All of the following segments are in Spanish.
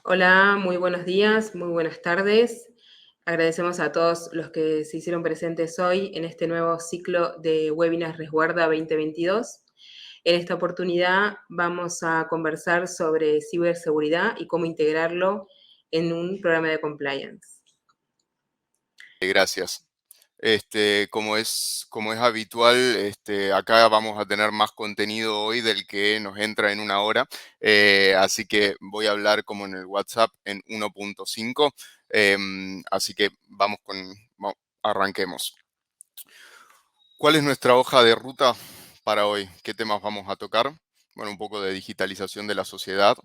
Hola, muy buenos días, muy buenas tardes. Agradecemos a todos los que se hicieron presentes hoy en este nuevo ciclo de webinars Resguarda 2022. En esta oportunidad vamos a conversar sobre ciberseguridad y cómo integrarlo en un programa de compliance. Gracias. Como es habitual, acá vamos a tener más contenido hoy del que nos entra en una hora, así que voy a hablar como en el WhatsApp en 1.5, así que arranquemos. ¿Cuál es nuestra hoja de ruta para hoy? ¿Qué temas vamos a tocar? Bueno, un poco de digitalización de la sociedad,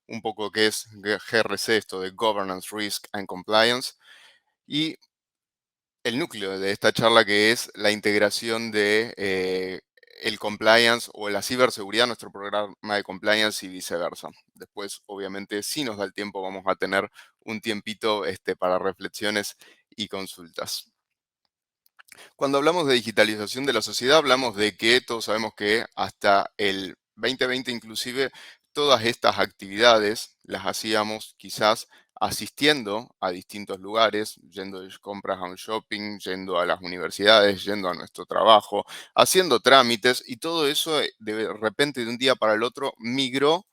un poco qué es GRC, esto de Governance, Risk and Compliance, y el núcleo de esta charla, que es la integración de el compliance o la ciberseguridad, nuestro programa de compliance y viceversa. Después, obviamente, si nos da el tiempo, vamos a tener un tiempito para reflexiones y consultas. Cuando hablamos de digitalización de la sociedad, hablamos de que todos sabemos que hasta el 2020 inclusive todas estas actividades las hacíamos quizás asistiendo a distintos lugares, yendo de compras a un shopping, yendo a las universidades, yendo a nuestro trabajo, haciendo trámites, y todo eso de repente de un día para el otro migró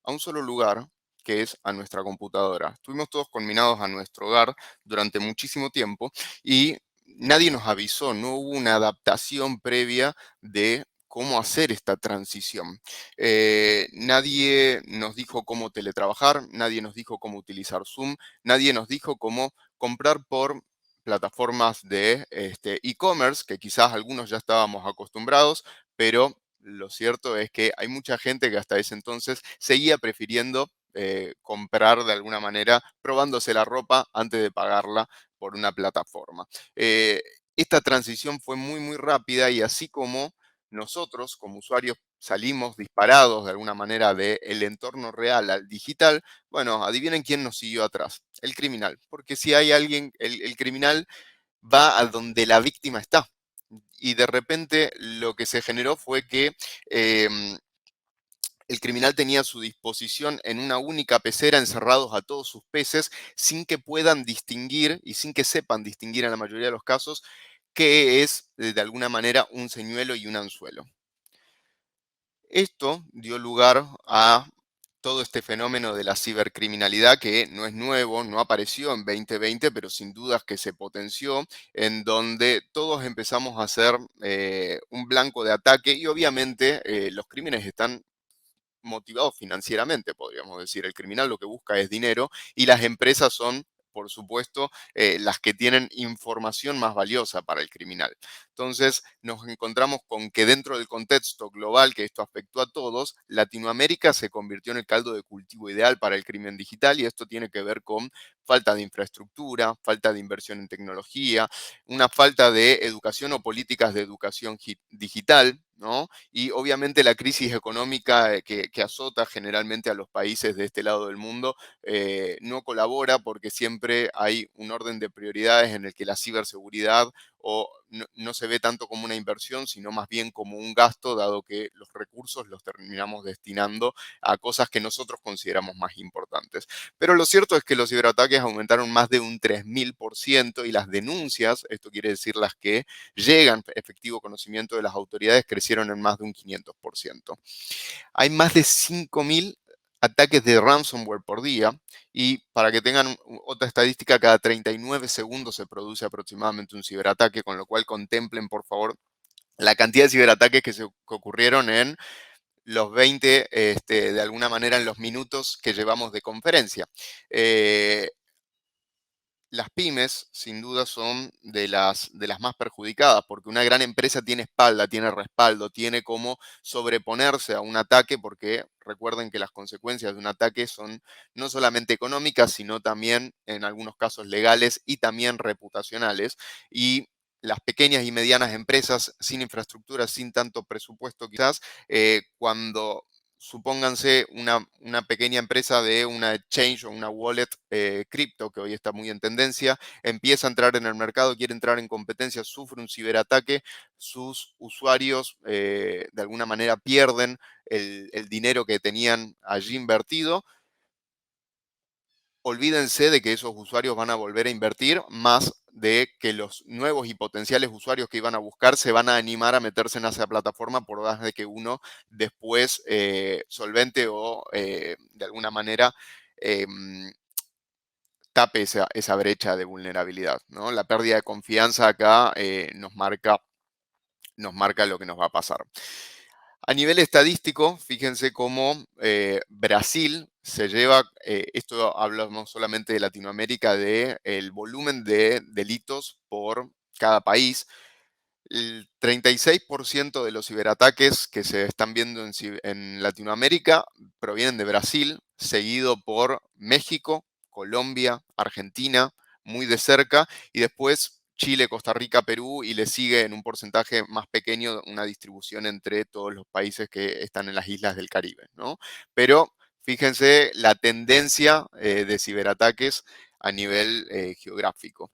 a un solo lugar, que es a nuestra computadora. Estuvimos todos conminados a nuestro hogar durante muchísimo tiempo y nadie nos avisó, no hubo una adaptación previa de cómo hacer esta transición. Nadie nos dijo cómo teletrabajar, nadie nos dijo cómo utilizar Zoom, nadie nos dijo cómo comprar por plataformas de e-commerce, que quizás algunos ya estábamos acostumbrados, pero lo cierto es que hay mucha gente que hasta ese entonces seguía prefiriendo comprar de alguna manera, probándose la ropa antes de pagarla por una plataforma. Eh, Esta transición fue muy, muy rápida, y así como nosotros como usuarios salimos disparados de alguna manera del entorno real al digital, bueno, adivinen quién nos siguió atrás: el criminal. Porque si hay alguien, el criminal va a donde la víctima está. Y de repente lo que se generó fue que el criminal tenía a su disposición en una única pecera encerrados a todos sus peces, sin que puedan distinguir y sin que sepan distinguir en la mayoría de los casos qué es de alguna manera un señuelo y un anzuelo. Esto dio lugar a todo este fenómeno de la cibercriminalidad, que no es nuevo, no apareció en 2020, pero sin dudas que se potenció, en donde todos empezamos a ser un blanco de ataque, y obviamente los crímenes están motivados financieramente, podríamos decir. El criminal lo que busca es dinero, y las empresas son, por supuesto, las que tienen información más valiosa para el criminal. Entonces, nos encontramos con que dentro del contexto global que esto afectó a todos, Latinoamérica se convirtió en el caldo de cultivo ideal para el crimen digital, y esto tiene que ver con falta de infraestructura, falta de inversión en tecnología, una falta de educación o políticas de educación digital, ¿no? Y obviamente la crisis económica que azota generalmente a los países de este lado del mundo no colabora, porque siempre hay un orden de prioridades en el que la ciberseguridad no se ve tanto como una inversión, sino más bien como un gasto, dado que los recursos los terminamos destinando a cosas que nosotros consideramos más importantes. Pero lo cierto es que los ciberataques aumentaron más de un 3000%, y las denuncias, esto quiere decir las que llegan a efectivo conocimiento de las autoridades, crecieron en más de un 500%. Hay más de 5000 ataques de ransomware por día, y para que tengan otra estadística, cada 39 segundos se produce aproximadamente un ciberataque, con lo cual contemplen por favor la cantidad de ciberataques que ocurrieron en los 20, de alguna manera, en los minutos que llevamos de conferencia. Las pymes, sin duda, son de las más perjudicadas, porque una gran empresa tiene espalda, tiene respaldo, tiene cómo sobreponerse a un ataque, porque recuerden que las consecuencias de un ataque son no solamente económicas, sino también en algunos casos legales y también reputacionales. Y las pequeñas y medianas empresas sin infraestructura, sin tanto presupuesto quizás, cuando supónganse una pequeña empresa de una exchange o una wallet cripto, que hoy está muy en tendencia, empieza a entrar en el mercado, quiere entrar en competencia, sufre un ciberataque, sus usuarios de alguna manera pierden el dinero que tenían allí invertido, olvídense de que esos usuarios van a volver a invertir, más de que los nuevos y potenciales usuarios que iban a buscar se van a animar a meterse en esa plataforma por más de que uno después solvente o de alguna manera tape esa brecha de vulnerabilidad, ¿no? La pérdida de confianza acá nos marca lo que nos va a pasar. A nivel estadístico, fíjense cómo Brasil se lleva, esto hablamos solamente de Latinoamérica, de el volumen de delitos por cada país. El 36% de los ciberataques que se están viendo en Latinoamérica provienen de Brasil, seguido por México, Colombia, Argentina, muy de cerca, y después Chile, Costa Rica, Perú, y le sigue en un porcentaje más pequeño una distribución entre todos los países que están en las islas del Caribe, ¿no? Pero fíjense la tendencia de ciberataques a nivel geográfico.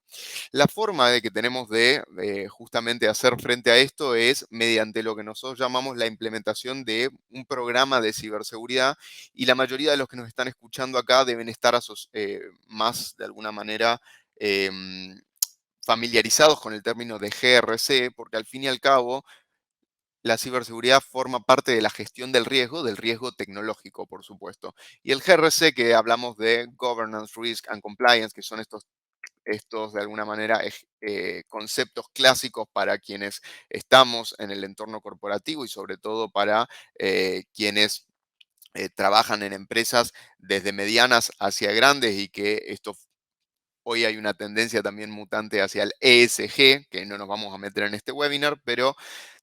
La forma de que tenemos de justamente hacer frente a esto es mediante lo que nosotros llamamos la implementación de un programa de ciberseguridad, y la mayoría de los que nos están escuchando acá deben estar más de alguna manera em, familiarizados con el término de GRC, porque al fin y al cabo la ciberseguridad forma parte de la gestión del riesgo tecnológico, por supuesto. Y el GRC, que hablamos de Governance, Risk and Compliance, que son estos de alguna manera conceptos clásicos para quienes estamos en el entorno corporativo y sobre todo para quienes trabajan en empresas desde medianas hacia grandes, y que esto hoy hay una tendencia también mutante hacia el ESG, que no nos vamos a meter en este webinar, pero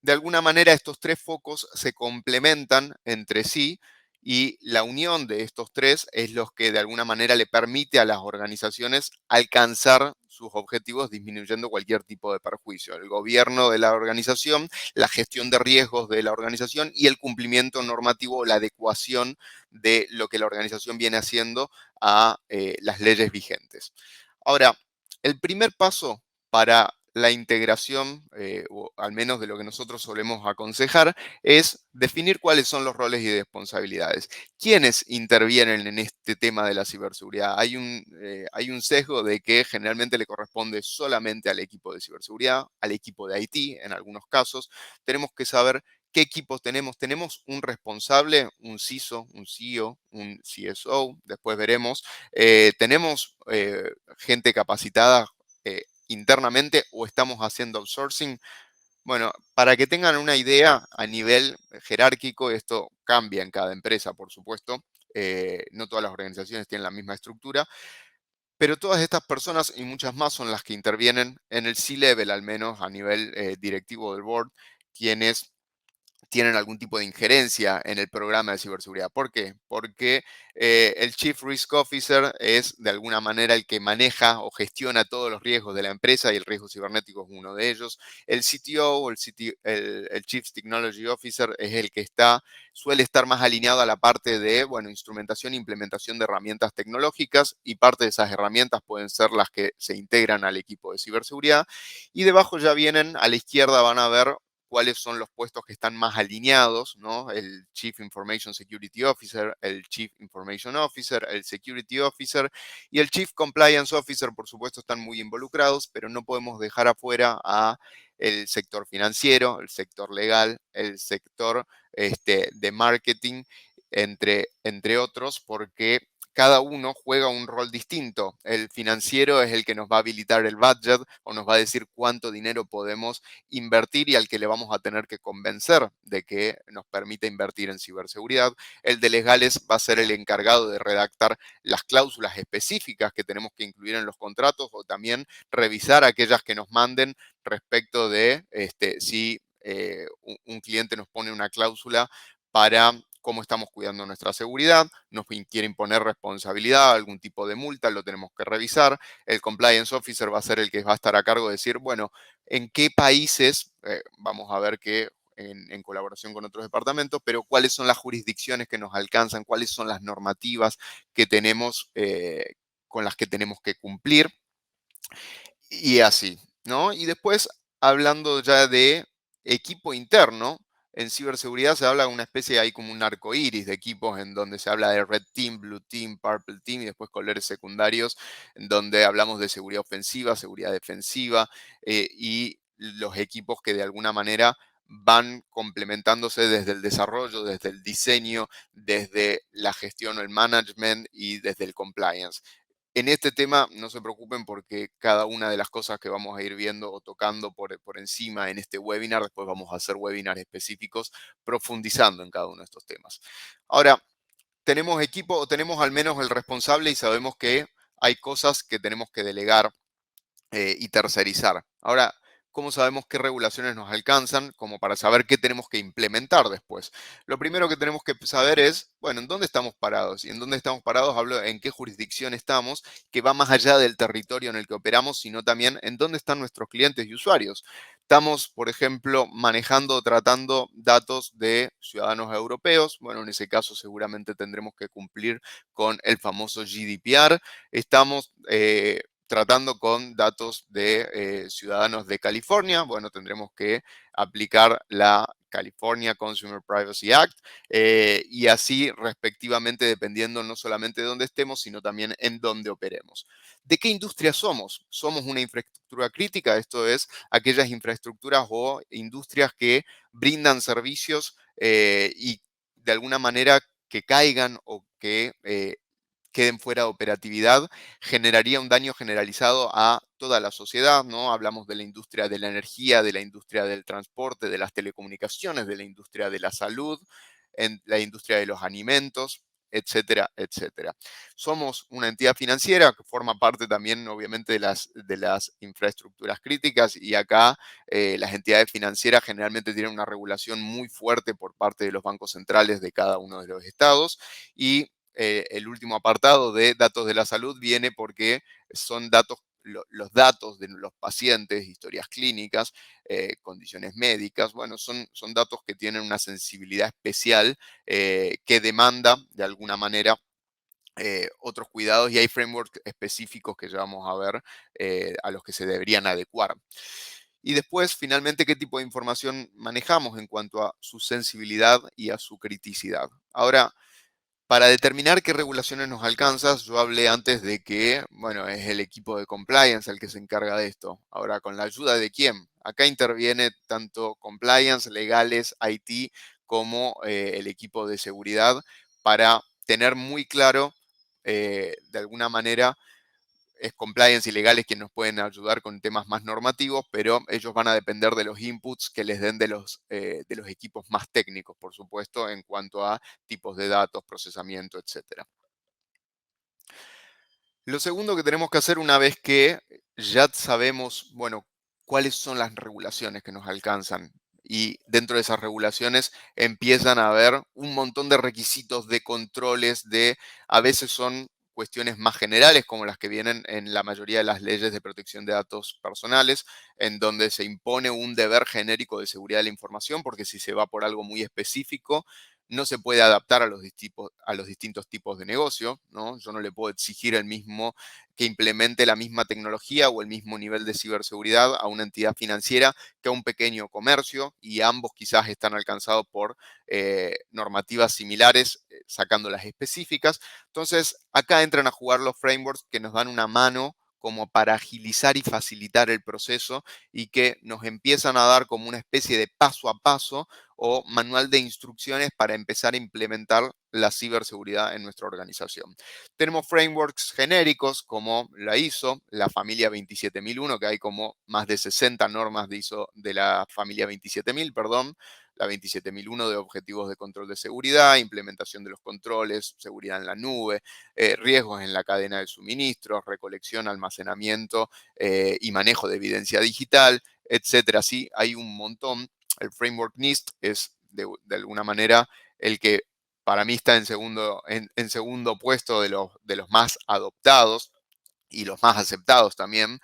de alguna manera estos tres focos se complementan entre sí, y la unión de estos tres es lo que de alguna manera le permite a las organizaciones alcanzar sus objetivos disminuyendo cualquier tipo de perjuicio. El gobierno de la organización, la gestión de riesgos de la organización y el cumplimiento normativo o la adecuación de lo que la organización viene haciendo a las leyes vigentes. Ahora, el primer paso para la integración, o al menos de lo que nosotros solemos aconsejar, es definir cuáles son los roles y responsabilidades. ¿Quiénes intervienen en este tema de la ciberseguridad? Hay un sesgo de que generalmente le corresponde solamente al equipo de ciberseguridad, al equipo de IT en algunos casos. Tenemos que saber qué equipos tenemos. Tenemos un responsable, un CISO, un CEO, un CSO, después veremos. Tenemos gente capacitada internamente, o estamos haciendo outsourcing. Bueno, para que tengan una idea a nivel jerárquico, esto cambia en cada empresa, por supuesto. No todas las organizaciones tienen la misma estructura, pero todas estas personas y muchas más son las que intervienen en el C-level, al menos a nivel directivo del board, quienes tienen algún tipo de injerencia en el programa de ciberseguridad. ¿Por qué? Porque el Chief Risk Officer es de alguna manera el que maneja o gestiona todos los riesgos de la empresa, y el riesgo cibernético es uno de ellos. El CTO, o el Chief Technology Officer, es el que suele estar más alineado a la parte de, bueno, instrumentación e implementación de herramientas tecnológicas, y parte de esas herramientas pueden ser las que se integran al equipo de ciberseguridad. Y debajo ya vienen, a la izquierda van a ver cuáles son los puestos que están más alineados, ¿no? El Chief Information Security Officer, el Chief Information Officer, el Security Officer y el Chief Compliance Officer, por supuesto, están muy involucrados, pero no podemos dejar afuera a el sector financiero, el sector legal, el sector de marketing, entre otros, porque cada uno juega un rol distinto. El financiero es el que nos va a habilitar el budget o nos va a decir cuánto dinero podemos invertir, y al que le vamos a tener que convencer de que nos permita invertir en ciberseguridad. El de legales va a ser el encargado de redactar las cláusulas específicas que tenemos que incluir en los contratos, o también revisar aquellas que nos manden respecto de si un cliente nos pone una cláusula para cómo estamos cuidando nuestra seguridad, nos quiere imponer responsabilidad, algún tipo de multa, lo tenemos que revisar. El compliance officer va a ser el que va a estar a cargo de decir, bueno, en qué países, vamos a ver que en colaboración con otros departamentos, pero cuáles son las jurisdicciones que nos alcanzan, cuáles son las normativas que tenemos, con las que tenemos que cumplir, y así, ¿no? Y después, hablando ya de equipo interno, en ciberseguridad se habla de una especie, hay como un arco iris de equipos en donde se habla de Red Team, Blue Team, Purple Team y después colores secundarios, en donde hablamos de seguridad ofensiva, seguridad defensiva y los equipos que de alguna manera van complementándose desde el desarrollo, desde el diseño, desde la gestión o el management y desde el compliance. En este tema no se preocupen porque cada una de las cosas que vamos a ir viendo o tocando por encima en este webinar, después vamos a hacer webinars específicos profundizando en cada uno de estos temas. Ahora, tenemos equipo o tenemos al menos el responsable y sabemos que hay cosas que tenemos que delegar y tercerizar. Ahora, ¿cómo sabemos qué regulaciones nos alcanzan? Como para saber qué tenemos que implementar después. Lo primero que tenemos que saber es, bueno, ¿en dónde estamos parados? Y en dónde estamos parados hablo en qué jurisdicción estamos, que va más allá del territorio en el que operamos, sino también en dónde están nuestros clientes y usuarios. Estamos, por ejemplo, manejando o tratando datos de ciudadanos europeos. Bueno, en ese caso seguramente tendremos que cumplir con el famoso GDPR. Estamos tratando con datos de ciudadanos de California. Bueno, tendremos que aplicar la California Consumer Privacy Act y así respectivamente dependiendo no solamente de dónde estemos, sino también en dónde operemos. ¿De qué industria somos? Somos una infraestructura crítica, esto es, aquellas infraestructuras o industrias que brindan servicios y de alguna manera que caigan o que queden fuera de operatividad, generaría un daño generalizado a toda la sociedad, ¿no? Hablamos de la industria de la energía, de la industria del transporte, de las telecomunicaciones, de la industria de la salud, en la industria de los alimentos, etcétera, etcétera. Somos una entidad financiera que forma parte también, obviamente, de las infraestructuras críticas y acá las entidades financieras generalmente tienen una regulación muy fuerte por parte de los bancos centrales de cada uno de los estados y el último apartado de datos de la salud viene porque son datos, los datos de los pacientes, historias clínicas, condiciones médicas, bueno, son datos que tienen una sensibilidad especial que demanda de alguna manera otros cuidados y hay frameworks específicos que ya vamos a ver a los que se deberían adecuar. Y después, finalmente, qué tipo de información manejamos en cuanto a su sensibilidad y a su criticidad. Ahora, para determinar qué regulaciones nos alcanzan, yo hablé antes de que, bueno, es el equipo de compliance el que se encarga de esto. Ahora, ¿con la ayuda de quién? Acá interviene tanto compliance, legales, IT, como el equipo de seguridad para tener muy claro, de alguna manera, es compliance y legales quienes nos pueden ayudar con temas más normativos, pero ellos van a depender de los inputs que les den de los equipos más técnicos, por supuesto, en cuanto a tipos de datos, procesamiento, etcétera. Lo segundo que tenemos que hacer una vez que ya sabemos, bueno, cuáles son las regulaciones que nos alcanzan y dentro de esas regulaciones empiezan a haber un montón de requisitos, de controles, a veces son cuestiones más generales como las que vienen en la mayoría de las leyes de protección de datos personales, en donde se impone un deber genérico de seguridad de la información, porque si se va por algo muy específico, no se puede adaptar a los distintos tipos de negocio, ¿no? Yo no le puedo exigir el mismo, que implemente la misma tecnología o el mismo nivel de ciberseguridad a una entidad financiera que a un pequeño comercio y ambos quizás están alcanzados por normativas similares, sacando las específicas. Entonces, acá entran a jugar los frameworks que nos dan una mano como para agilizar y facilitar el proceso y que nos empiezan a dar como una especie de paso a paso o manual de instrucciones para empezar a implementar la ciberseguridad en nuestra organización. Tenemos frameworks genéricos como la ISO, la familia 27001, que hay como más de 60 normas de ISO de la familia 27000, perdón, la 27001 de objetivos de control de seguridad, implementación de los controles, seguridad en la nube, riesgos en la cadena de suministros, recolección, almacenamiento y manejo de evidencia digital, etcétera. Sí, hay un montón. El framework NIST es de alguna manera el que para mí está en segundo puesto de los más adoptados y los más aceptados también.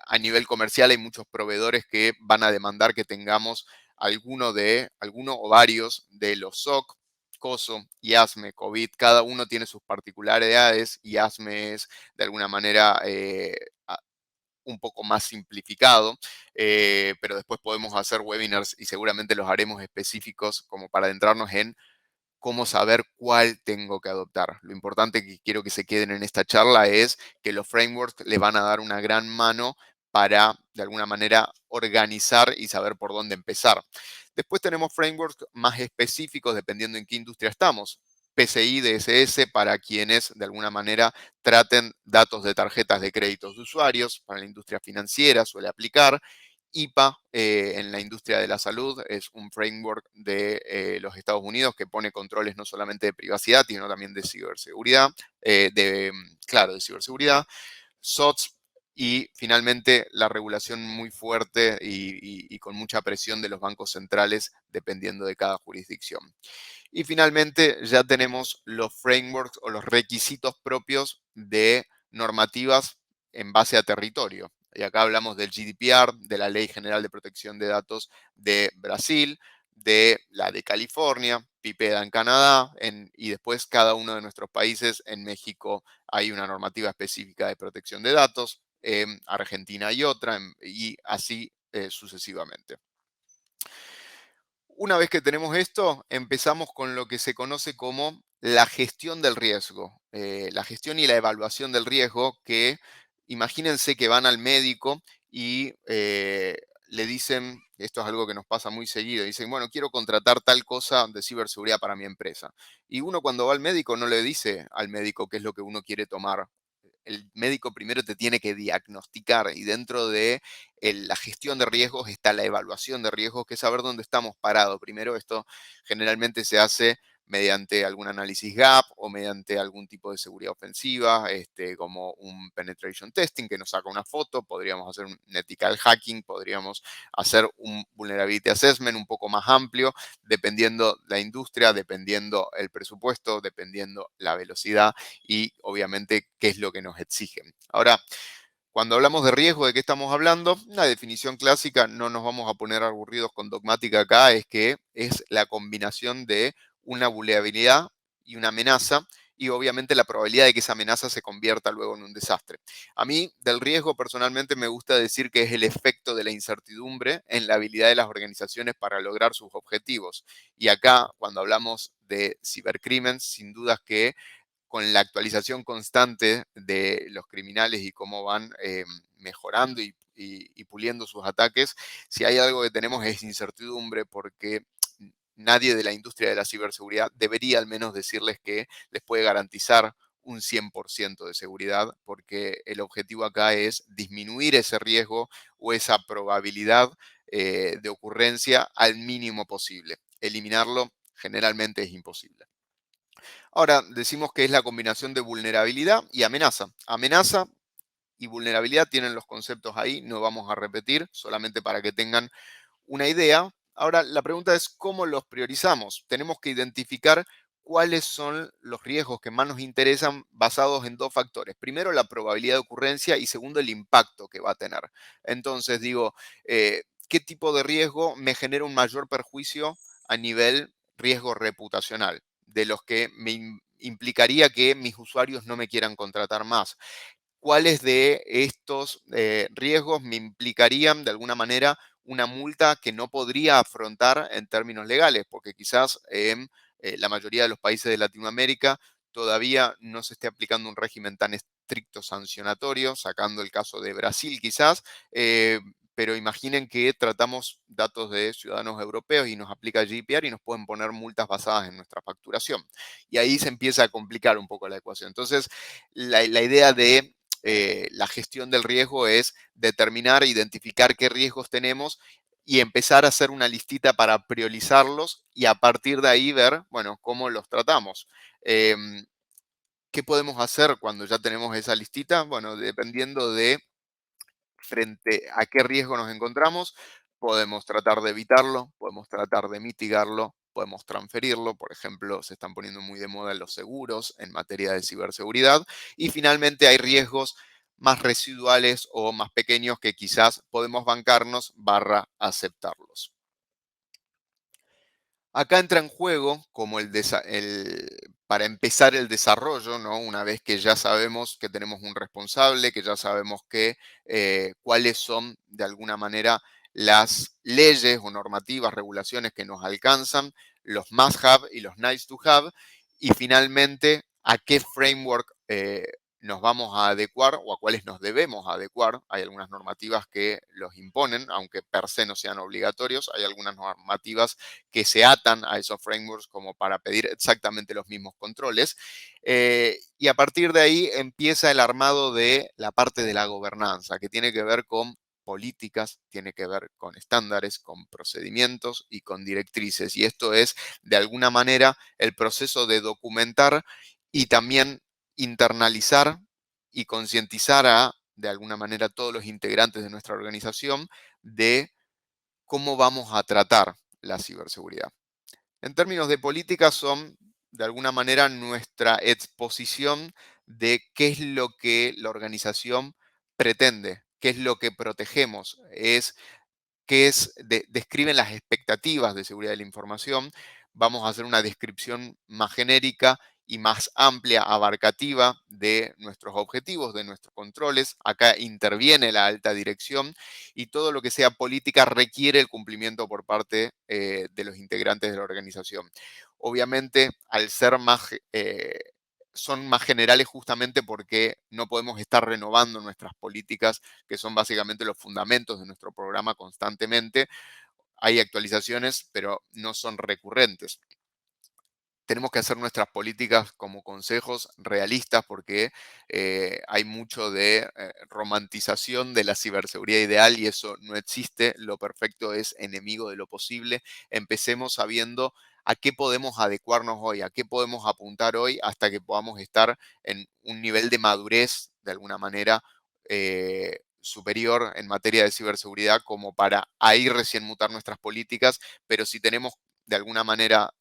A nivel comercial hay muchos proveedores que van a demandar que tengamos alguno o varios de los SOC, COSO, IASME, COVID. Cada uno tiene sus particularidades. IASME es de alguna manera un poco más simplificado, pero después podemos hacer webinars y seguramente los haremos específicos como para adentrarnos en cómo saber cuál tengo que adoptar. Lo importante que quiero que se queden en esta charla es que los frameworks le van a dar una gran mano para, de alguna manera, organizar y saber por dónde empezar. Después tenemos frameworks más específicos dependiendo en qué industria estamos. PCI DSS para quienes de alguna manera traten datos de tarjetas de créditos de usuarios, para la industria financiera suele aplicar. IPA en la industria de la salud es un framework de los Estados Unidos que pone controles no solamente de privacidad, sino también de ciberseguridad, claro, de ciberseguridad. SOTS y finalmente la regulación muy fuerte y con mucha presión de los bancos centrales dependiendo de cada jurisdicción. Y finalmente ya tenemos los frameworks o los requisitos propios de normativas en base a territorio. Y acá hablamos del GDPR, de la Ley General de Protección de Datos de Brasil, de la de California, PIPEDA en Canadá, y después cada uno de nuestros países. En México hay una normativa específica de protección de datos, en Argentina hay otra, y así sucesivamente. Una vez que tenemos esto, empezamos con lo que se conoce como la gestión del riesgo. La gestión y la evaluación del riesgo, que imagínense que van al médico y le dicen, esto es algo que nos pasa muy seguido, dicen, bueno, quiero contratar tal cosa de ciberseguridad para mi empresa. Y uno cuando va al médico no le dice al médico qué es lo que uno quiere tomar. El médico primero te tiene que diagnosticar y dentro de la gestión de riesgos está la evaluación de riesgos, que es saber dónde estamos parados. Primero, esto generalmente se hace mediante algún análisis gap o mediante algún tipo de seguridad ofensiva, como un penetration testing que nos saca una foto, podríamos hacer un ethical hacking, podríamos hacer un vulnerability assessment un poco más amplio, dependiendo la industria, dependiendo el presupuesto, dependiendo la velocidad y obviamente qué es lo que nos exigen. Ahora, cuando hablamos de riesgo, ¿de qué estamos hablando? Una definición clásica, no nos vamos a poner aburridos con dogmática acá, es que es la combinación de una vulnerabilidad y una amenaza, y obviamente la probabilidad de que esa amenaza se convierta luego en un desastre. A mí, del riesgo, personalmente me gusta decir que es el efecto de la incertidumbre en la habilidad de las organizaciones para lograr sus objetivos. Y acá, cuando hablamos de cibercrimen, sin dudas que con la actualización constante de los criminales y cómo van mejorando y puliendo sus ataques, si hay algo que tenemos es incertidumbre porque nadie de la industria de la ciberseguridad debería al menos decirles que les puede garantizar un 100% de seguridad, porque el objetivo acá es disminuir ese riesgo o esa probabilidad de ocurrencia al mínimo posible. Eliminarlo generalmente es imposible. Ahora, decimos que es la combinación de vulnerabilidad y amenaza. Amenaza y vulnerabilidad tienen los conceptos ahí, no vamos a repetir, solamente para que tengan una idea. Ahora, la pregunta es cómo los priorizamos. Tenemos que identificar cuáles son los riesgos que más nos interesan basados en dos factores. Primero, la probabilidad de ocurrencia y segundo, el impacto que va a tener. Entonces, digo, ¿qué tipo de riesgo me genera un mayor perjuicio a nivel riesgo reputacional? De los que me implicaría que mis usuarios no me quieran contratar más. ¿Cuáles de estos riesgos me implicarían de alguna manera una multa que no podría afrontar en términos legales? Porque quizás en la mayoría de los países de Latinoamérica todavía no se esté aplicando un régimen tan estricto sancionatorio, sacando el caso de Brasil quizás, pero imaginen que tratamos datos de ciudadanos europeos y nos aplica GDPR y nos pueden poner multas basadas en nuestra facturación. Y ahí se empieza a complicar un poco la ecuación. Entonces, la idea de la gestión del riesgo es determinar, identificar qué riesgos tenemos y empezar a hacer una listita para priorizarlos y a partir de ahí ver, bueno, cómo los tratamos. ¿Qué podemos hacer cuando ya tenemos esa listita? Bueno, dependiendo de frente a qué riesgo nos encontramos, podemos tratar de evitarlo, podemos tratar de mitigarlo, podemos transferirlo. Por ejemplo, se están poniendo muy de moda los seguros en materia de ciberseguridad. Y finalmente hay riesgos más residuales o más pequeños que quizás podemos bancarnos barra aceptarlos. Acá entra en juego como el para empezar el desarrollo, ¿no? Una vez que ya sabemos que tenemos un responsable, que ya sabemos que cuáles son de alguna manera las leyes o normativas, regulaciones que nos alcanzan, los must have y los nice to have, y finalmente a qué framework nos vamos a adecuar o a cuáles nos debemos adecuar. Hay algunas normativas que los imponen, aunque per se no sean obligatorios. Hay algunas normativas que se atan a esos frameworks como para pedir exactamente los mismos controles. Y a partir de ahí empieza el armado de la parte de la gobernanza, que tiene que ver con políticas, tiene que ver con estándares, con procedimientos y con directrices. Y esto es, de alguna manera, el proceso de documentar y también internalizar y concientizar a, de alguna manera, todos los integrantes de nuestra organización de cómo vamos a tratar la ciberseguridad. En términos de política son, de alguna manera, nuestra exposición de qué es lo que la organización pretende, qué es lo que protegemos, describen las expectativas de seguridad de la información. Vamos a hacer una descripción más genérica y más amplia, abarcativa de nuestros objetivos, de nuestros controles. Acá interviene la alta dirección y todo lo que sea política requiere el cumplimiento por parte de los integrantes de la organización. Obviamente, al ser son más generales justamente porque no podemos estar renovando nuestras políticas, que son básicamente los fundamentos de nuestro programa constantemente. Hay actualizaciones, pero no son recurrentes. Tenemos que hacer nuestras políticas como consejos realistas porque hay mucho de romantización de la ciberseguridad ideal y eso no existe. Lo perfecto es enemigo de lo posible. Empecemos sabiendo a qué podemos adecuarnos hoy, a qué podemos apuntar hoy hasta que podamos estar en un nivel de madurez, de alguna manera, superior en materia de ciberseguridad como para ahí recién mutar nuestras políticas, pero si tenemos de alguna manera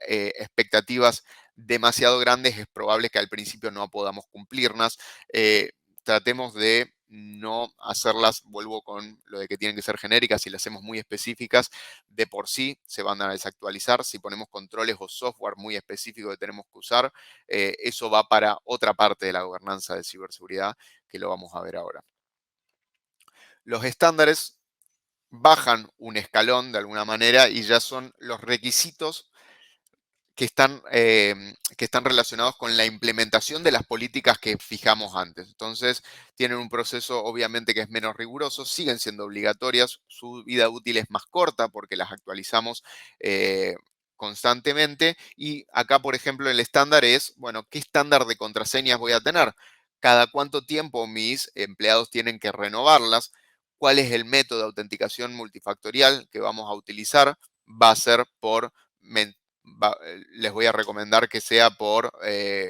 expectativas demasiado grandes, es probable que al principio no podamos cumplirlas. Eh, Tratemos de no hacerlas, vuelvo con lo de que tienen que ser genéricas, si las hacemos muy específicas, de por sí se van a desactualizar. Si ponemos controles o software muy específico que tenemos que usar, eso va para otra parte de la gobernanza de ciberseguridad que lo vamos a ver ahora. Los estándares bajan un escalón de alguna manera y ya son los requisitos que están relacionados con la implementación de las políticas que fijamos antes. Entonces, tienen un proceso obviamente que es menos riguroso, siguen siendo obligatorias, su vida útil es más corta porque las actualizamos constantemente. Y acá, por ejemplo, el estándar es, bueno, ¿qué estándar de contraseñas voy a tener? ¿Cada cuánto tiempo mis empleados tienen que renovarlas? ¿Cuál es el método de autenticación multifactorial que vamos a utilizar? Va a ser por les voy a recomendar que sea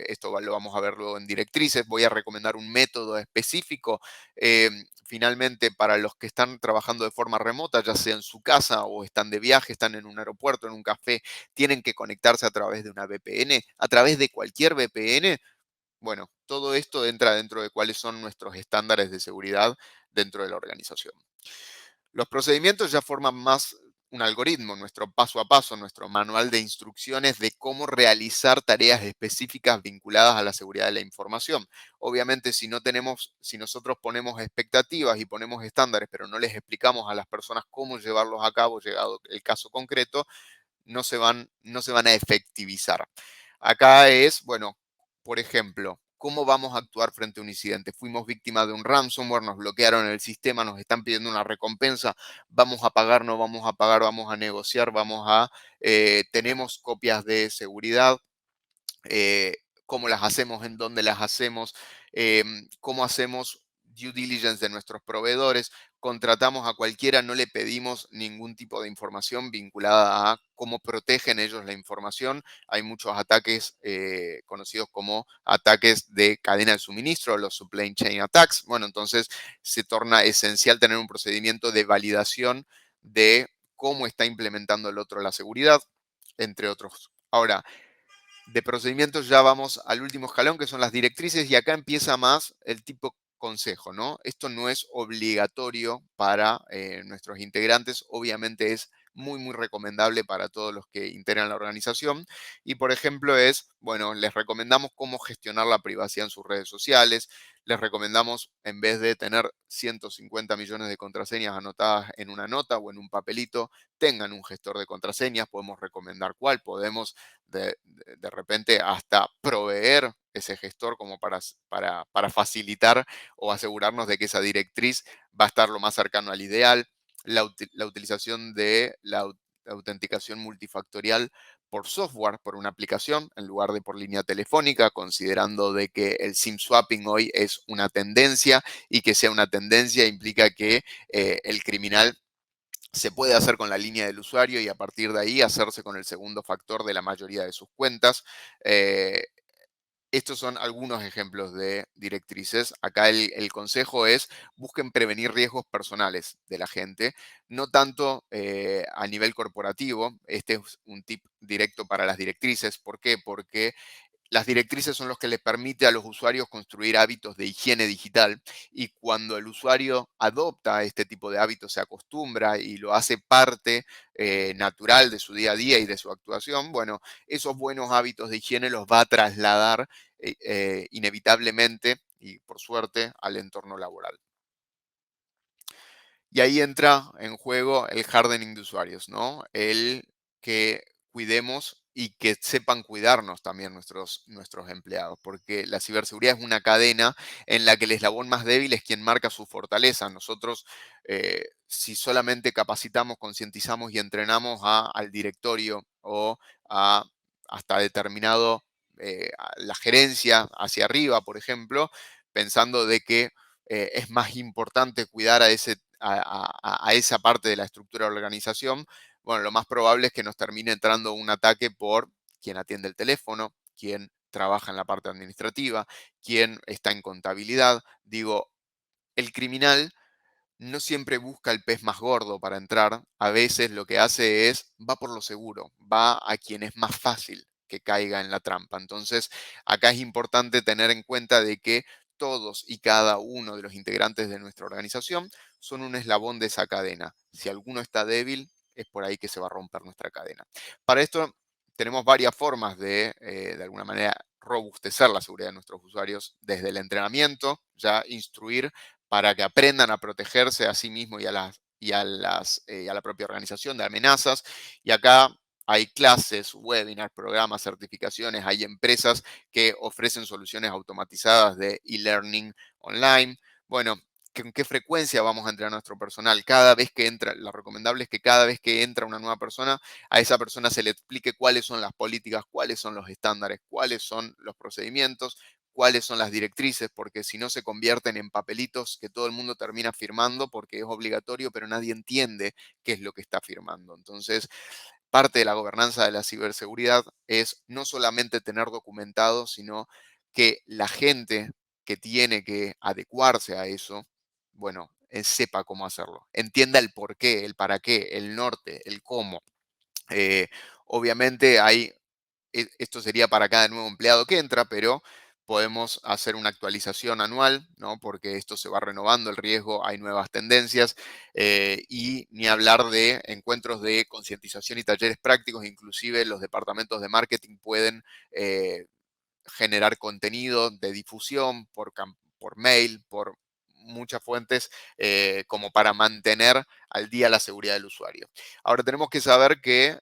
esto lo vamos a ver luego en directrices, voy a recomendar un método específico. Finalmente, para los que están trabajando de forma remota, ya sea en su casa o están de viaje, están en un aeropuerto, en un café, tienen que conectarse a través de una VPN, a través de cualquier VPN. Bueno, todo esto entra dentro de cuáles son nuestros estándares de seguridad dentro de la organización. Los procedimientos ya forman más un algoritmo, nuestro paso a paso, nuestro manual de instrucciones de cómo realizar tareas específicas vinculadas a la seguridad de la información. Obviamente, si nosotros ponemos expectativas y ponemos estándares, pero no les explicamos a las personas cómo llevarlos a cabo, llegado el caso concreto, no se van a efectivizar. Acá es, bueno, por ejemplo, ¿cómo vamos a actuar frente a un incidente? Fuimos víctimas de un ransomware, nos bloquearon el sistema, nos están pidiendo una recompensa, vamos a pagar, no vamos a pagar, vamos a negociar, tenemos copias de seguridad, eh, cómo las hacemos, en dónde las hacemos, cómo hacemos due diligence de nuestros proveedores, contratamos a cualquiera, no le pedimos ningún tipo de información vinculada a cómo protegen ellos la información. Hay muchos ataques conocidos como ataques de cadena de suministro, los supply chain attacks. Bueno, entonces se torna esencial tener un procedimiento de validación de cómo está implementando el otro la seguridad, entre otros. Ahora, de procedimientos ya vamos al último escalón, que son las directrices, y acá empieza más el tipo consejo, ¿no? Esto no es obligatorio para nuestros integrantes, obviamente es muy, muy recomendable para todos los que integran la organización. Y por ejemplo bueno, les recomendamos cómo gestionar la privacidad en sus redes sociales. Les recomendamos, en vez de tener 150 millones de contraseñas anotadas en una nota o en un papelito, tengan un gestor de contraseñas. Podemos recomendar cuál. Podemos de repente hasta proveer ese gestor como para facilitar o asegurarnos de que esa directriz va a estar lo más cercano al ideal. La utilización de la autenticación multifactorial por software, por una aplicación, en lugar de por línea telefónica, considerando de que el SIM swapping hoy es una tendencia, y que sea una tendencia implica que el criminal se puede hacer con la línea del usuario y a partir de ahí hacerse con el segundo factor de la mayoría de sus cuentas. Eh, Estos son algunos ejemplos de directrices. Acá el consejo es: busquen prevenir riesgos personales de la gente, no tanto a nivel corporativo. Este es un tip directo para las directrices. ¿Por qué? Porque las directrices son los que les permite a los usuarios construir hábitos de higiene digital, y cuando el usuario adopta este tipo de hábitos, se acostumbra y lo hace parte natural de su día a día y de su actuación, bueno, esos buenos hábitos de higiene los va a trasladar inevitablemente y por suerte al entorno laboral. Y ahí entra en juego el hardening de usuarios, ¿no? El que cuidemos y que sepan cuidarnos también nuestros empleados, porque la ciberseguridad es una cadena en la que el eslabón más débil es quien marca su fortaleza. Nosotros, si solamente capacitamos, concientizamos y entrenamos al directorio o a hasta determinado, a la gerencia hacia arriba, por ejemplo, pensando de que es más importante cuidar a esa parte de la estructura de la organización, bueno, lo más probable es que nos termine entrando un ataque por quien atiende el teléfono, quien trabaja en la parte administrativa, quien está en contabilidad. Digo, el criminal no siempre busca el pez más gordo para entrar. A veces lo que hace es, va por lo seguro, va a quien es más fácil que caiga en la trampa. Entonces, acá es importante tener en cuenta de que todos y cada uno de los integrantes de nuestra organización son un eslabón de esa cadena. Si alguno está débil, es por ahí que se va a romper nuestra cadena. Para esto tenemos varias formas de alguna manera, robustecer la seguridad de nuestros usuarios: desde el entrenamiento, ya instruir para que aprendan a protegerse a sí mismos y a la propia organización de amenazas. Y acá hay clases, webinars, programas, certificaciones, hay empresas que ofrecen soluciones automatizadas de e-learning online. Bueno, ¿con qué frecuencia vamos a entrenar a nuestro personal? Cada vez que entra, lo recomendable es que cada vez que entra una nueva persona, a esa persona se le explique cuáles son las políticas, cuáles son los estándares, cuáles son los procedimientos, cuáles son las directrices, porque si no se convierten en papelitos que todo el mundo termina firmando porque es obligatorio, pero nadie entiende qué es lo que está firmando. Entonces, parte de la gobernanza de la ciberseguridad es no solamente tener documentado, sino que la gente que tiene que adecuarse a eso, bueno, sepa cómo hacerlo, entienda el por qué, el para qué, el norte, el cómo. Eh, Obviamente esto sería para cada nuevo empleado que entra, pero podemos hacer una actualización anual, ¿no? Porque esto se va renovando el riesgo, hay nuevas tendencias, y ni hablar de encuentros de concientización y talleres prácticos. Inclusive los departamentos de marketing pueden eh, generar contenido de difusión por mail, por muchas fuentes, como para mantener al día la seguridad del usuario. Ahora tenemos que saber que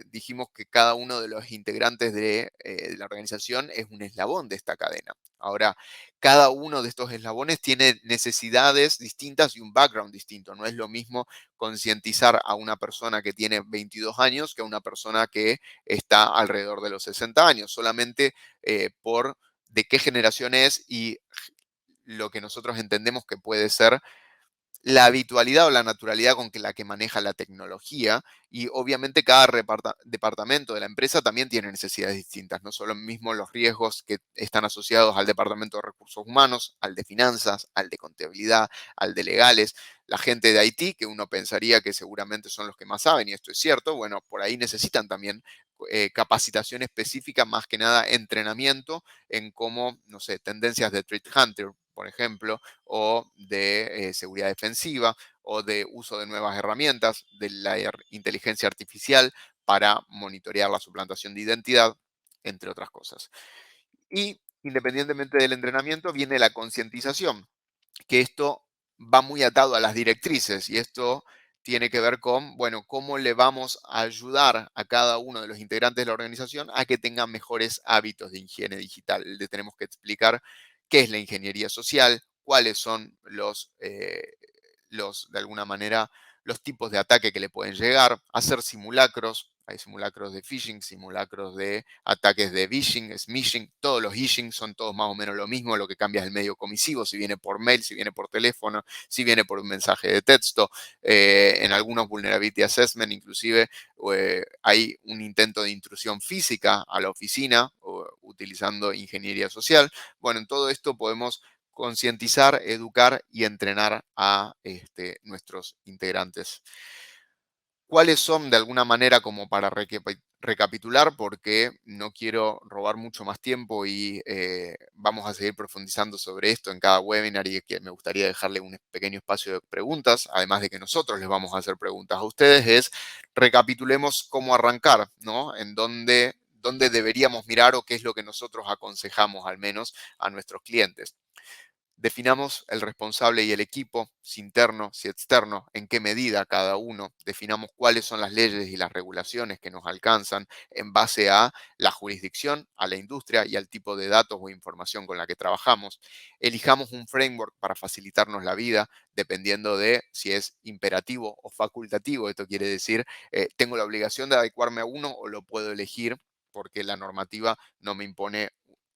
dijimos que cada uno de los integrantes de la organización es un eslabón de esta cadena. Ahora, cada uno de estos eslabones tiene necesidades distintas y un background distinto. No es lo mismo concientizar a una persona que tiene 22 años que a una persona que está alrededor de los 60 años. Solamente por de qué generación es y lo que nosotros entendemos que puede ser la habitualidad o la naturalidad con la que maneja la tecnología. Y obviamente cada departamento de la empresa también tiene necesidades distintas, no solo mismo los riesgos que están asociados al departamento de recursos humanos, al de finanzas, al de contabilidad, al de legales. La gente de IT, que uno pensaría que seguramente son los que más saben, y esto es cierto, bueno, por ahí necesitan también capacitación específica, más que nada entrenamiento en cómo, no sé, tendencias de threat hunter, por ejemplo, o de seguridad defensiva, o de uso de nuevas herramientas, de la inteligencia artificial para monitorear la suplantación de identidad, entre otras cosas. Y independientemente del entrenamiento viene la concientización, que esto va muy atado a las directrices y esto tiene que ver con, bueno, cómo le vamos a ayudar a cada uno de los integrantes de la organización a que tengan mejores hábitos de higiene digital. Le tenemos que explicar qué es la ingeniería social, cuáles son de alguna manera, los tipos de ataque que le pueden llegar, hacer simulacros. Hay simulacros de phishing, simulacros de ataques de vishing, smishing. Todos los phishing son todos más o menos lo mismo. Lo que cambia es el medio comisivo, si viene por mail, si viene por teléfono, si viene por un mensaje de texto. En algunos vulnerability assessment, inclusive, hay un intento de intrusión física a la oficina utilizando ingeniería social. Bueno, en todo esto podemos concientizar, educar y entrenar a nuestros integrantes. ¿Cuáles son de alguna manera, como para recapitular, porque no quiero robar mucho más tiempo y vamos a seguir profundizando sobre esto en cada webinar y que me gustaría dejarle un pequeño espacio de preguntas, además de que nosotros les vamos a hacer preguntas a ustedes, es recapitulemos cómo arrancar, ¿no? En dónde deberíamos mirar o qué es lo que nosotros aconsejamos al menos a nuestros clientes. Definamos el responsable y el equipo, si interno, si externo, en qué medida cada uno. Definamos cuáles son las leyes y las regulaciones que nos alcanzan en base a la jurisdicción, a la industria y al tipo de datos o información con la que trabajamos. Elijamos un framework para facilitarnos la vida, dependiendo de si es imperativo o facultativo. Esto quiere decir, tengo la obligación de adecuarme a uno o lo puedo elegir porque la normativa no me impone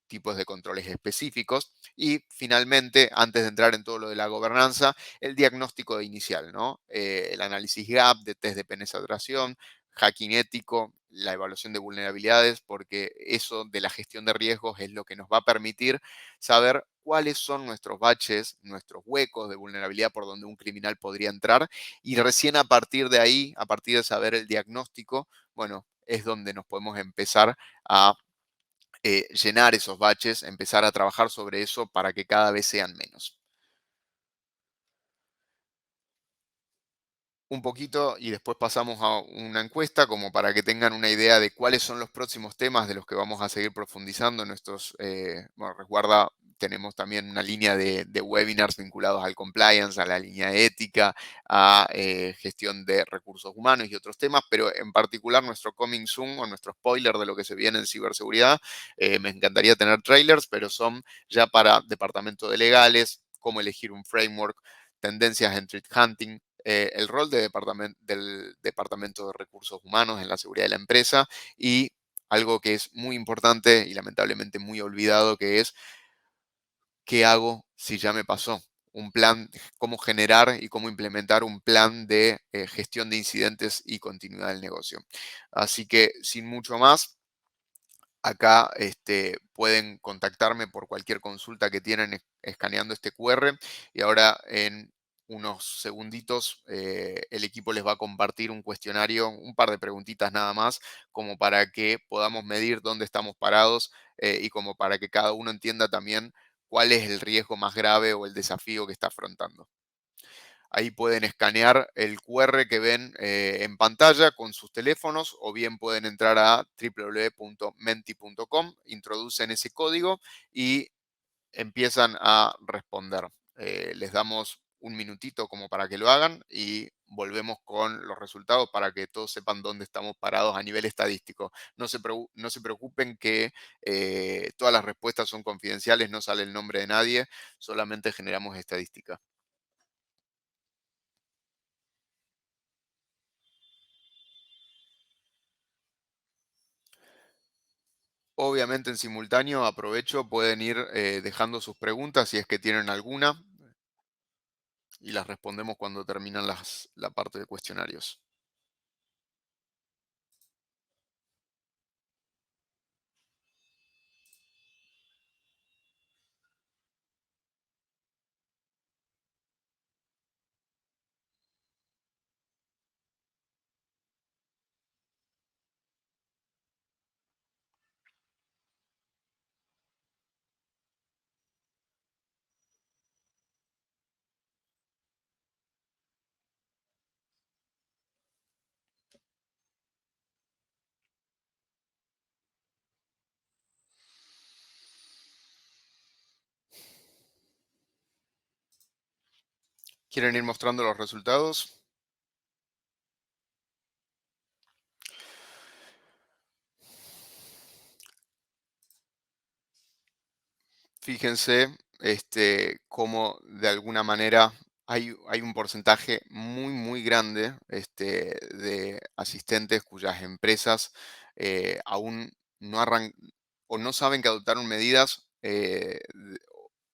tipos de controles específicos. Y finalmente, antes de entrar en todo lo de la gobernanza, el diagnóstico inicial, ¿no? El análisis gap, de test de penetración, hacking ético, la evaluación de vulnerabilidades, porque eso de la gestión de riesgos es lo que nos va a permitir saber cuáles son nuestros baches, nuestros huecos de vulnerabilidad por donde un criminal podría entrar. Y recién a partir de ahí, a partir de saber el diagnóstico, bueno, es donde nos podemos empezar a llenar esos baches, empezar a trabajar sobre eso para que cada vez sean menos. Un poquito y después pasamos a una encuesta como para que tengan una idea de cuáles son los próximos temas de los que vamos a seguir profundizando en nuestros, bueno, resguarda, tenemos también una línea de webinars vinculados al compliance, a la línea ética, a gestión de recursos humanos y otros temas, pero en particular nuestro coming soon o nuestro spoiler de lo que se viene en ciberseguridad, me encantaría tener trailers, pero son ya para departamento de legales, cómo elegir un framework, tendencias en threat hunting, el rol del Departamento de Recursos Humanos en la seguridad de la empresa y algo que es muy importante y lamentablemente muy olvidado, que es qué hago si ya me pasó. Un plan, cómo generar y cómo implementar un plan de gestión de incidentes y continuidad del negocio. Así que sin mucho más, acá pueden contactarme por cualquier consulta que tienen escaneando este QR y ahora en unos segunditos el equipo les va a compartir un cuestionario, un par de preguntitas nada más, como para que podamos medir dónde estamos parados y como para que cada uno entienda también cuál es el riesgo más grave o el desafío que está afrontando. Ahí pueden escanear el QR que ven en pantalla con sus teléfonos o bien pueden entrar a www.menti.com, introducen ese código y empiezan a responder. Les damos un minutito como para que lo hagan y volvemos con los resultados para que todos sepan dónde estamos parados a nivel estadístico. No se preocupen que todas las respuestas son confidenciales, no sale el nombre de nadie, solamente generamos estadística. Obviamente en simultáneo, aprovecho, pueden ir dejando sus preguntas si es que tienen alguna y las respondemos cuando terminan la parte de cuestionarios. ¿Quieren ir mostrando los resultados? Fíjense, cómo de alguna manera hay un porcentaje muy grande, de asistentes cuyas empresas, aún no arran o no saben que adoptaron medidas,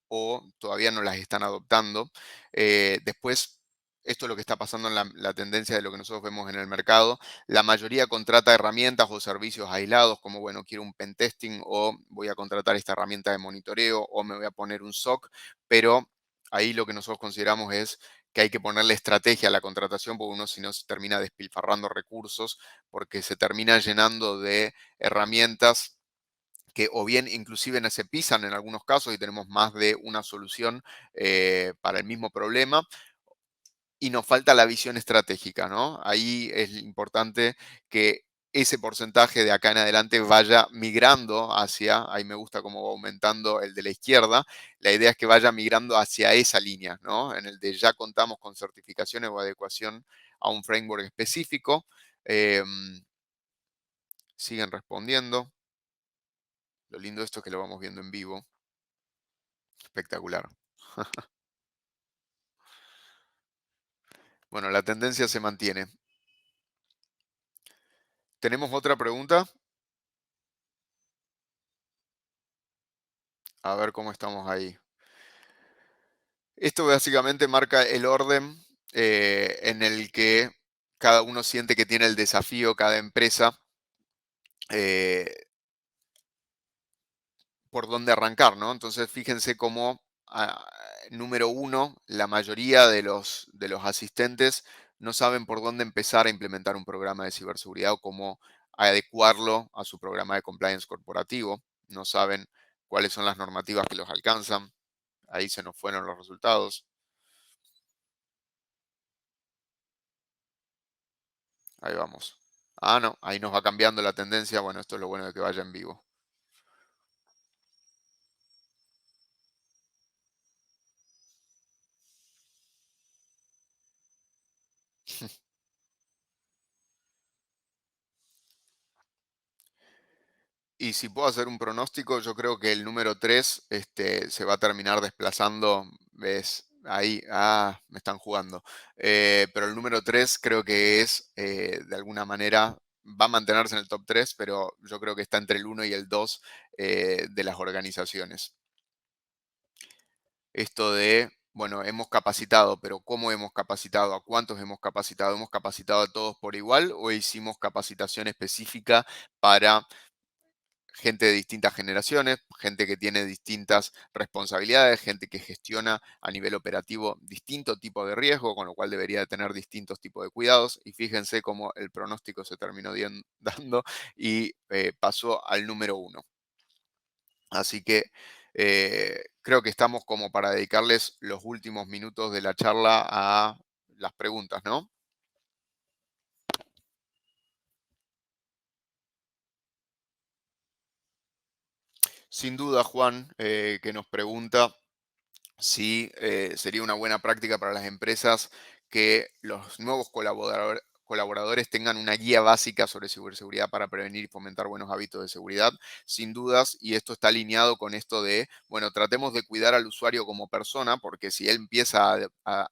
o todavía no las están adoptando. Después, esto es lo que está pasando en la tendencia de lo que nosotros vemos en el mercado. La mayoría contrata herramientas o servicios aislados, como, bueno, quiero un pentesting o voy a contratar esta herramienta de monitoreo o me voy a poner un SOC, pero ahí lo que nosotros consideramos es que hay que ponerle estrategia a la contratación, porque uno si no se termina despilfarrando recursos, porque se termina llenando de herramientas que o bien inclusive no se pisan en algunos casos y tenemos más de una solución, para el mismo problema, y nos falta la visión estratégica, ¿no? Ahí es importante que ese porcentaje de acá en adelante vaya migrando hacia, ahí me gusta cómo va aumentando el de la izquierda, la idea es que vaya migrando hacia esa línea, ¿no? En el de ya contamos con certificaciones o adecuación a un framework específico. em, Siguen respondiendo. Lo lindo de esto es que lo vamos viendo en vivo. Espectacular. Bueno, la tendencia se mantiene. ¿Tenemos otra pregunta? A ver cómo estamos ahí. Esto básicamente marca el orden, en el que cada uno siente que tiene el desafío, cada empresa, eh, por dónde arrancar, ¿no? Entonces, fíjense cómo, número uno, la mayoría de los asistentes no saben por dónde empezar a implementar un programa de ciberseguridad o cómo adecuarlo a su programa de compliance corporativo. No saben cuáles son las normativas que los alcanzan. Ahí se nos fueron los resultados. Ahí vamos. Ah, no, ahí nos va cambiando la tendencia. Bueno, esto es lo bueno de que vaya en vivo. Y si puedo hacer un pronóstico, yo creo que el número 3, se va a terminar desplazando. ¿Ves? Ahí, me están jugando. Pero el número 3 creo que es, de alguna manera, va a mantenerse en el top 3, pero yo creo que está entre el uno y el 2, de las organizaciones. Esto de, bueno, hemos capacitado, pero ¿cómo hemos capacitado? ¿A cuántos hemos capacitado? ¿Hemos capacitado a todos por igual o hicimos capacitación específica para gente de distintas generaciones, gente que tiene distintas responsabilidades, gente que gestiona a nivel operativo distinto tipo de riesgo, con lo cual debería de tener distintos tipos de cuidados? Y fíjense cómo el pronóstico se terminó dando y, pasó al número uno. Así que, creo que estamos como para dedicarles los últimos minutos de la charla a las preguntas, ¿no? Sin duda, Juan, que nos pregunta si, sería una buena práctica para las empresas que los nuevos colaboradores tengan una guía básica sobre ciberseguridad para prevenir y fomentar buenos hábitos de seguridad. Sin dudas, y esto está alineado con esto de, bueno, tratemos de cuidar al usuario como persona, porque si él empieza a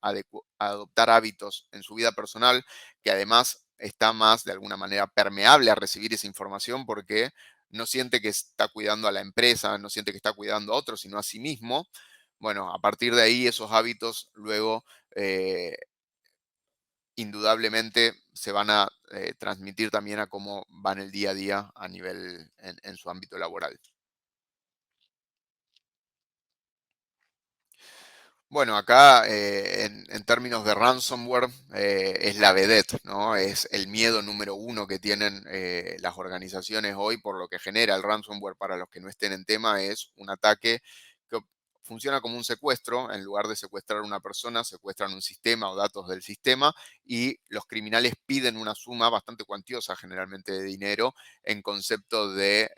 adoptar hábitos en su vida personal, que además está más de alguna manera permeable a recibir esa información porque no siente que está cuidando a la empresa, no siente que está cuidando a otros, sino a sí mismo. Bueno, a partir de ahí esos hábitos luego, eh, indudablemente se van a, transmitir también a cómo van el día a día a nivel en su ámbito laboral. Bueno, acá, en términos de ransomware, es la vedette, ¿no? Es el miedo número uno que tienen, las organizaciones hoy, por lo que genera el ransomware. Para los que no estén en tema, es un ataque que funciona como un secuestro. En lugar de secuestrar a una persona, secuestran un sistema o datos del sistema, y los criminales piden una suma bastante cuantiosa, generalmente de dinero, en concepto de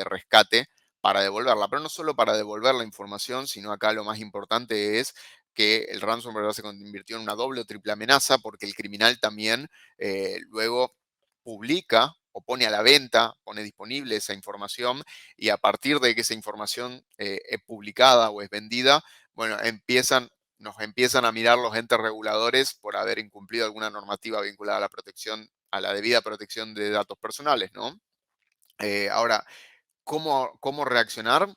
rescate, para devolverla, pero no solo para devolver la información, sino acá lo más importante es que el ransomware se convirtió en una doble o triple amenaza porque el criminal también luego publica o pone a la venta, pone disponible esa información y a partir de que esa información es publicada o es vendida, bueno, nos empiezan a mirar los entes reguladores por haber incumplido alguna normativa vinculada a la protección, a la debida protección de datos personales, ¿no? Ahora, ¿cómo reaccionar?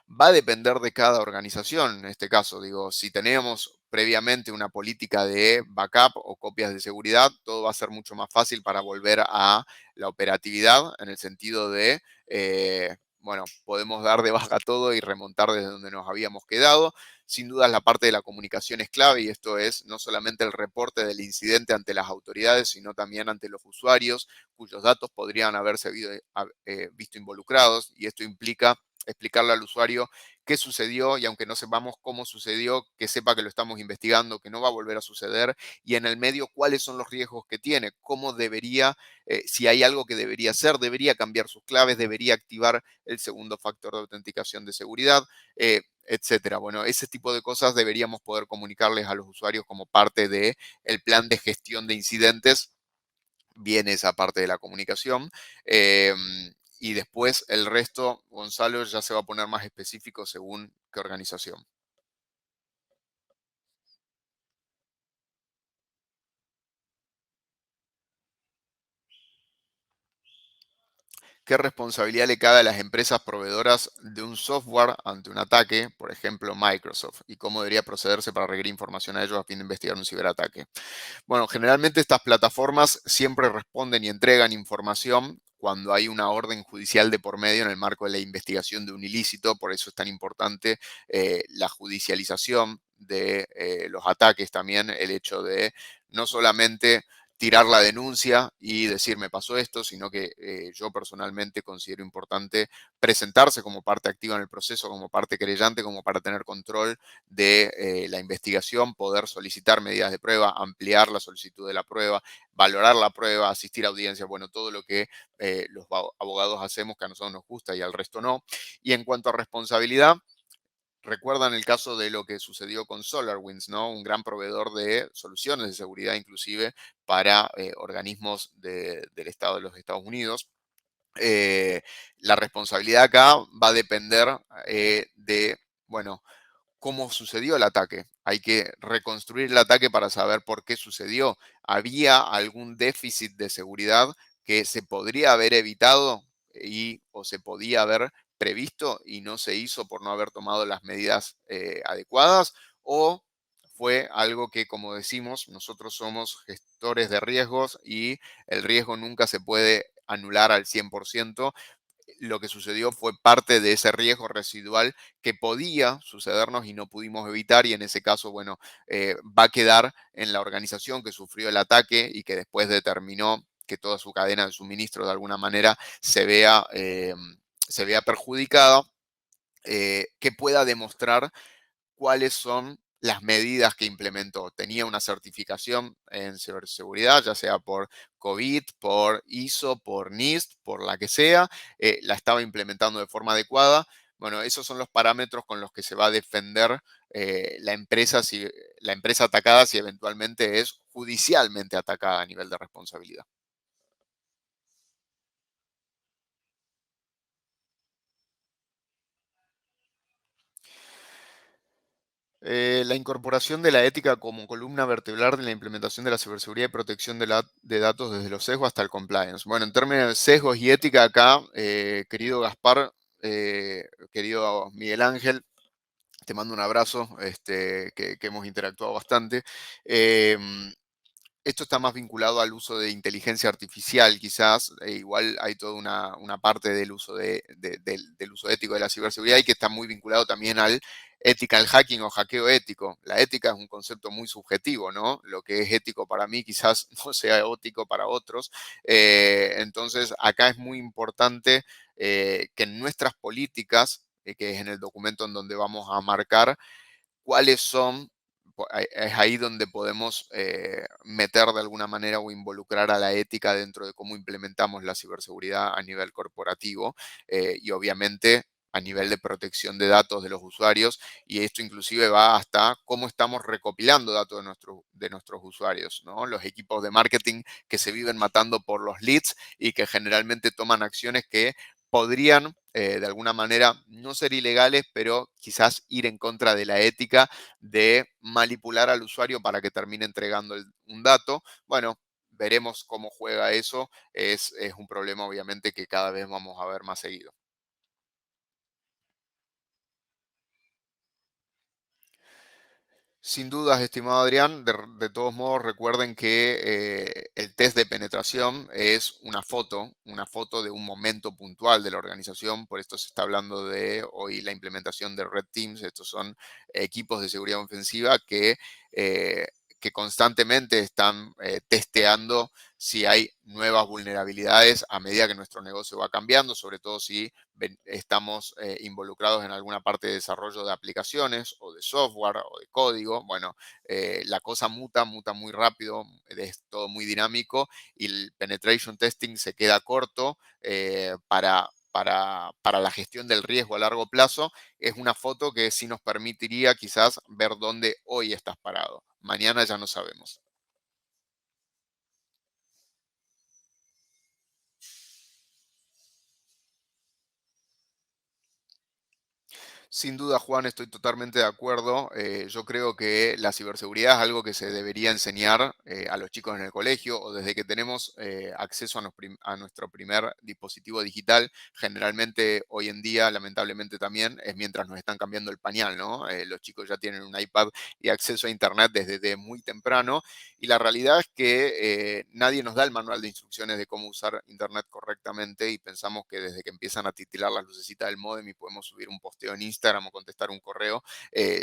Va a depender de cada organización. En este caso, digo, si tenemos previamente una política de backup o copias de seguridad, todo va a ser mucho más fácil para volver a la operatividad en el sentido de, bueno, podemos dar de baja todo y remontar desde donde nos habíamos quedado. Sin duda, la parte de la comunicación es clave y esto es no solamente el reporte del incidente ante las autoridades, sino también ante los usuarios cuyos datos podrían haberse visto involucrados y esto implica explicarle al usuario qué sucedió y aunque no sepamos cómo sucedió, que sepa que lo estamos investigando, que no va a volver a suceder y en el medio cuáles son los riesgos que tiene, cómo debería, si hay algo que debería hacer, debería cambiar sus claves, debería activar el segundo factor de autenticación de seguridad, etcétera. Bueno, ese tipo de cosas deberíamos poder comunicarles a los usuarios como parte de el plan de gestión de incidentes. Viene esa parte de la comunicación. Y después el resto, Gonzalo, ya se va a poner más específico según qué organización. ¿Qué responsabilidad le cabe a las empresas proveedoras de un software ante un ataque, por ejemplo Microsoft? ¿Y cómo debería procederse para requerir información a ellos a fin de investigar un ciberataque? Bueno, generalmente estas plataformas siempre responden y entregan información cuando hay una orden judicial de por medio en el marco de la investigación de un ilícito. Por eso es tan importante la judicialización de los ataques también, el hecho de no solamente tirar la denuncia y decir me pasó esto, sino que yo personalmente considero importante presentarse como parte activa en el proceso, como parte querellante, como para tener control de la investigación, poder solicitar medidas de prueba, ampliar la solicitud de la prueba, valorar la prueba, asistir a audiencias, bueno, todo lo que los abogados hacemos que a nosotros nos gusta y al resto no. Y en cuanto a responsabilidad, recuerdan el caso de lo que sucedió con SolarWinds, ¿no? Un gran proveedor de soluciones de seguridad, inclusive para organismos del Estado de los Estados Unidos. La responsabilidad acá va a depender de, bueno, cómo sucedió el ataque. Hay que reconstruir el ataque para saber por qué sucedió. ¿Había algún déficit de seguridad que se podría haber evitado o se podía haber previsto y no se hizo por no haber tomado las medidas adecuadas? ¿O fue algo que, como decimos, nosotros somos gestores de riesgos y el riesgo nunca se puede anular al 100%? Lo que sucedió fue parte de ese riesgo residual que podía sucedernos y no pudimos evitar y en ese caso, bueno, va a quedar en la organización que sufrió el ataque y que después determinó que toda su cadena de suministro de alguna manera se vea perjudicada, que pueda demostrar cuáles son las medidas que implementó. Tenía una certificación en ciberseguridad, ya sea por COVID, por ISO, por NIST, por la que sea, la estaba implementando de forma adecuada. Bueno, esos son los parámetros con los que se va a defender la empresa atacada si eventualmente es judicialmente atacada a nivel de responsabilidad. La incorporación de la ética como columna vertebral de la implementación de la ciberseguridad y protección de datos desde los sesgos hasta el compliance. Bueno, en términos de sesgos y ética acá, querido Gaspar, querido Miguel Ángel, te mando un abrazo, que hemos interactuado bastante. Em, Esto está más vinculado al uso de inteligencia artificial, quizás. Igual hay toda una parte del uso, del uso ético de la ciberseguridad y que está muy vinculado también al ethical hacking o hackeo ético. La ética es un concepto muy subjetivo, ¿no? Lo que es ético para mí quizás no sea ético para otros. Entonces, acá es muy importante que en nuestras políticas, que es en el documento en donde vamos a marcar, cuáles son, es ahí donde podemos meter de alguna manera o involucrar a la ética dentro de cómo implementamos la ciberseguridad a nivel corporativo y obviamente a nivel de protección de datos de los usuarios, y esto inclusive va hasta cómo estamos recopilando datos de nuestros usuarios, ¿no? Los equipos de marketing que se viven matando por los leads y que generalmente toman acciones que podrían de alguna manera no ser ilegales, pero quizás ir en contra de la ética de manipular al usuario para que termine entregando un dato. Bueno, veremos cómo juega eso. Es un problema obviamente que cada vez vamos a ver más seguido. Sin dudas, estimado Adrián, de todos modos recuerden que el test de penetración es una foto de un momento puntual de la organización, por esto se está hablando de hoy la implementación de Red Teams. Estos son equipos de seguridad ofensiva eh, que constantemente están testeando si hay nuevas vulnerabilidades a medida que nuestro negocio va cambiando, sobre todo si estamos involucrados en alguna parte de desarrollo de aplicaciones o de software o de código. Bueno, la cosa muta muy rápido, es todo muy dinámico y el penetration testing se queda corto para la gestión del riesgo a largo plazo. Es una foto que sí nos permitiría quizás ver dónde hoy estás parado. Mañana ya no sabemos. Sin duda, Juan, estoy totalmente de acuerdo. Yo creo que la ciberseguridad es algo que se debería enseñar a los chicos en el colegio o desde que tenemos acceso a nuestro primer dispositivo digital. Generalmente hoy en día, lamentablemente también, es mientras nos están cambiando el pañal, ¿no? Los chicos ya tienen un iPad y acceso a Internet desde muy temprano. Y la realidad es que nadie nos da el manual de instrucciones de cómo usar Internet correctamente y pensamos que desde que empiezan a titilar las lucecitas del módem y podemos subir un posteo en Instagram o contestar un correo,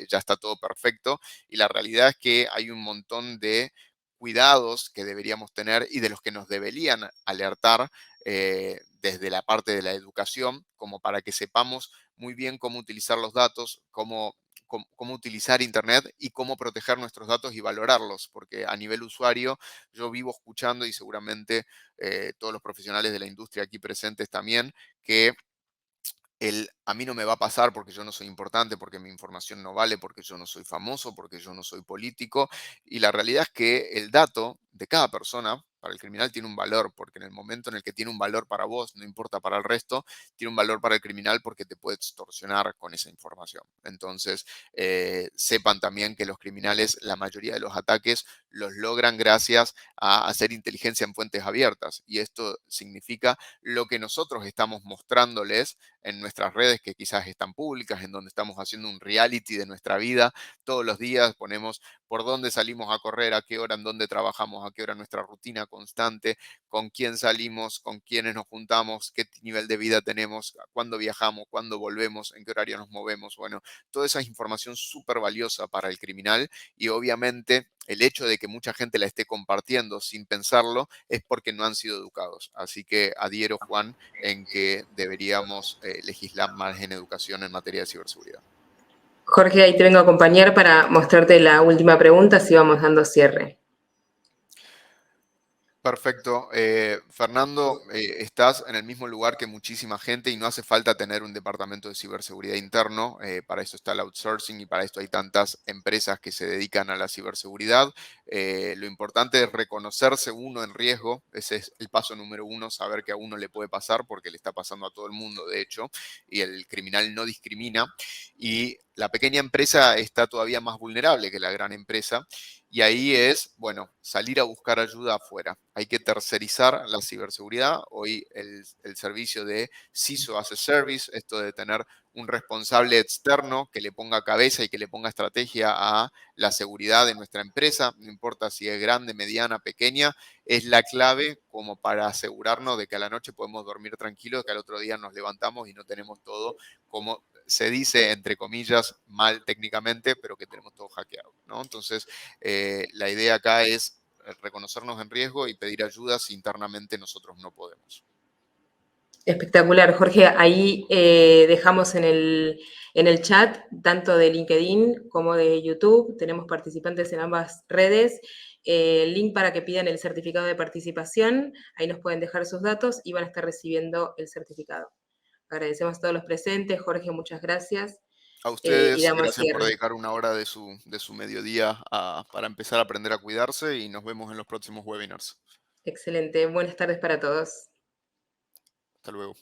ya está todo perfecto. Y la realidad es que hay un montón de cuidados que deberíamos tener y de los que nos deberían alertar desde la parte de la educación, como para que sepamos muy bien cómo utilizar los datos, cómo utilizar Internet y cómo proteger nuestros datos y valorarlos, porque a nivel usuario yo vivo escuchando y seguramente todos los profesionales de la industria aquí presentes también, que a mí no me va a pasar porque yo no soy importante, porque mi información no vale, porque yo no soy famoso, porque yo no soy político. Y la realidad es que el dato de cada persona para el criminal tiene un valor, porque en el momento en el que tiene un valor para vos, no importa para el resto, tiene un valor para el criminal porque te puede extorsionar con esa información. Entonces, sepan también que los criminales, la mayoría de los ataques los logran gracias a hacer inteligencia en fuentes abiertas. Y esto significa lo que nosotros estamos mostrándoles en nuestras redes que quizás están públicas, en donde estamos haciendo un reality de nuestra vida. Todos los días ponemos por dónde salimos a correr, a qué hora, en dónde trabajamos, a qué hora nuestra rutina constante, con quién salimos, con quiénes nos juntamos, qué nivel de vida tenemos, cuándo viajamos, cuándo volvemos, en qué horario nos movemos. Bueno, toda esa es información súper valiosa para el criminal y obviamente el hecho de que mucha gente la esté compartiendo sin pensarlo es porque no han sido educados. Así que adhiero, Juan, en que deberíamos legislar más en educación en materia de ciberseguridad. Jorge, ahí te vengo a acompañar para mostrarte la última pregunta, si vamos dando cierre. Perfecto. Fernando, estás en el mismo lugar que muchísima gente y no hace falta tener un departamento de ciberseguridad interno. Para eso está el outsourcing y para esto hay tantas empresas que se dedican a la ciberseguridad. Lo importante es reconocerse uno en riesgo. Ese es el paso número uno, saber que a uno le puede pasar porque le está pasando a todo el mundo, de hecho, y el criminal no discrimina. Y la pequeña empresa está todavía más vulnerable que la gran empresa. Y ahí es, bueno, salir a buscar ayuda afuera. Hay que tercerizar la ciberseguridad. Hoy el servicio de CISO as a Service, esto de tener un responsable externo que le ponga cabeza y que le ponga estrategia a la seguridad de nuestra empresa, no importa si es grande, mediana, pequeña, es la clave como para asegurarnos de que a la noche podemos dormir tranquilos, que al otro día nos levantamos y no tenemos todo como se dice, entre comillas, mal técnicamente, pero que tenemos todo hackeado, ¿no? Entonces, la idea acá es reconocernos en riesgo y pedir ayuda si internamente nosotros no podemos. Espectacular, Jorge. Ahí dejamos en el chat, tanto de LinkedIn como de YouTube, tenemos participantes en ambas redes, el link para que pidan el certificado de participación, ahí nos pueden dejar sus datos y van a estar recibiendo el certificado. agradecemos a todos los presentes. Jorge, muchas gracias. A Y ustedes, damos gracias por cierre. dedicar una hora de su mediodía para empezar a aprender a cuidarse y nos vemos en los próximos webinars. Excelente. Buenas tardes para todos. Hasta luego.